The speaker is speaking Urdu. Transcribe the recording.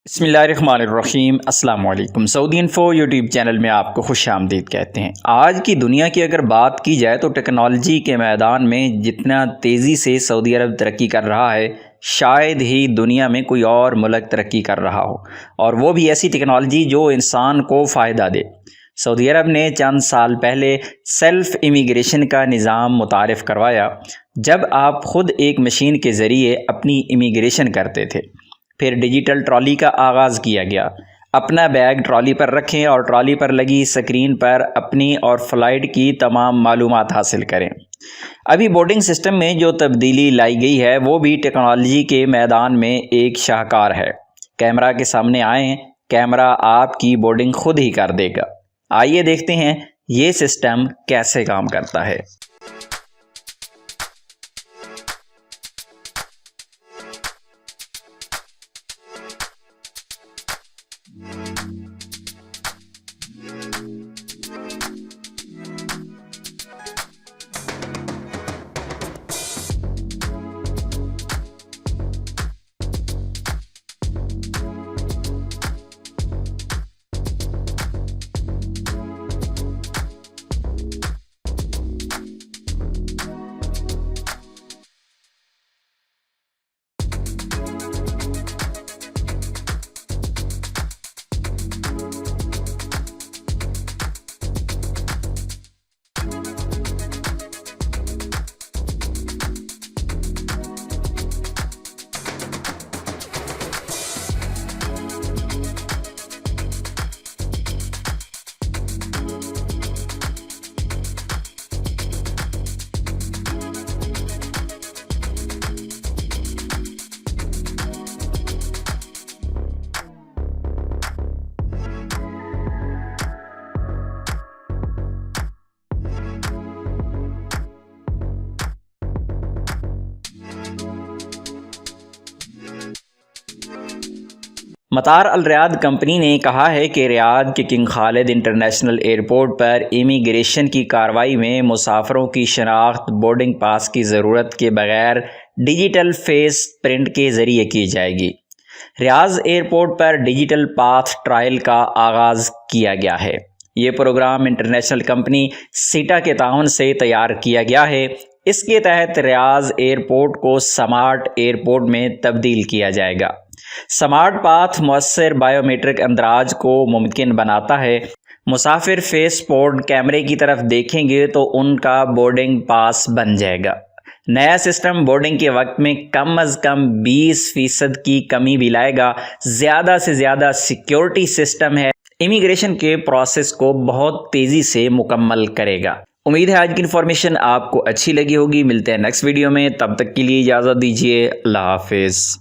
بسم اللہ الرحمن الرحیم۔ السلام علیکم۔ سعودی انفو یوٹیوب چینل میں آپ کو خوش آمدید کہتے ہیں۔ آج کی دنیا کی اگر بات کی جائے تو ٹیکنالوجی کے میدان میں جتنا تیزی سے سعودی عرب ترقی کر رہا ہے شاید ہی دنیا میں کوئی اور ملک ترقی کر رہا ہو، اور وہ بھی ایسی ٹیکنالوجی جو انسان کو فائدہ دے۔ سعودی عرب نے چند سال پہلے سیلف امیگریشن کا نظام متعارف کروایا، جب آپ خود ایک مشین کے ذریعے اپنی امیگریشن کرتے تھے۔ پھر ڈیجیٹل ٹرالی کا آغاز کیا گیا۔ اپنا بیگ ٹرالی پر رکھیں اور ٹرالی پر لگی سکرین پر اپنی اور فلائٹ کی تمام معلومات حاصل کریں۔ ابھی بورڈنگ سسٹم میں جو تبدیلی لائی گئی ہے وہ بھی ٹیکنالوجی کے میدان میں ایک شاہکار ہے۔ کیمرہ کے سامنے آئیں، کیمرہ آپ کی بورڈنگ خود ہی کر دے گا۔ آئیے دیکھتے ہیں یہ سسٹم کیسے کام کرتا ہے۔ مطار الریاض کمپنی نے کہا ہے کہ ریاض کے کنگ خالد انٹرنیشنل ایئرپورٹ پر امیگریشن کی کارروائی میں مسافروں کی شناخت بورڈنگ پاس کی ضرورت کے بغیر ڈیجیٹل فیس پرنٹ کے ذریعے کی جائے گی۔ ریاض ایئرپورٹ پر ڈیجیٹل پاتھ ٹرائل کا آغاز کیا گیا ہے۔ یہ پروگرام انٹرنیشنل کمپنی سیٹا کے تعاون سے تیار کیا گیا ہے۔ اس کے تحت ریاض ایئرپورٹ کو سمارٹ ایئرپورٹ میں تبدیل کیا جائے گا۔ سمارٹ پاتھ مؤثر بائیو میٹرک اندراج کو ممکن بناتا ہے۔ مسافر فیس پورٹ کیمرے کی طرف دیکھیں گے تو ان کا بورڈنگ پاس بن جائے گا۔ نیا سسٹم بورڈنگ کے وقت میں کم از کم 20% کی کمی بھی لائے گا۔ زیادہ سے زیادہ سیکیورٹی سسٹم ہے، امیگریشن کے پروسیس کو بہت تیزی سے مکمل کرے گا۔ امید ہے آج کی انفارمیشن آپ کو اچھی لگی ہوگی۔ ملتے ہیں نیکسٹ ویڈیو میں، تب تک کے لیے اجازت دیجیے۔ اللہ حافظ۔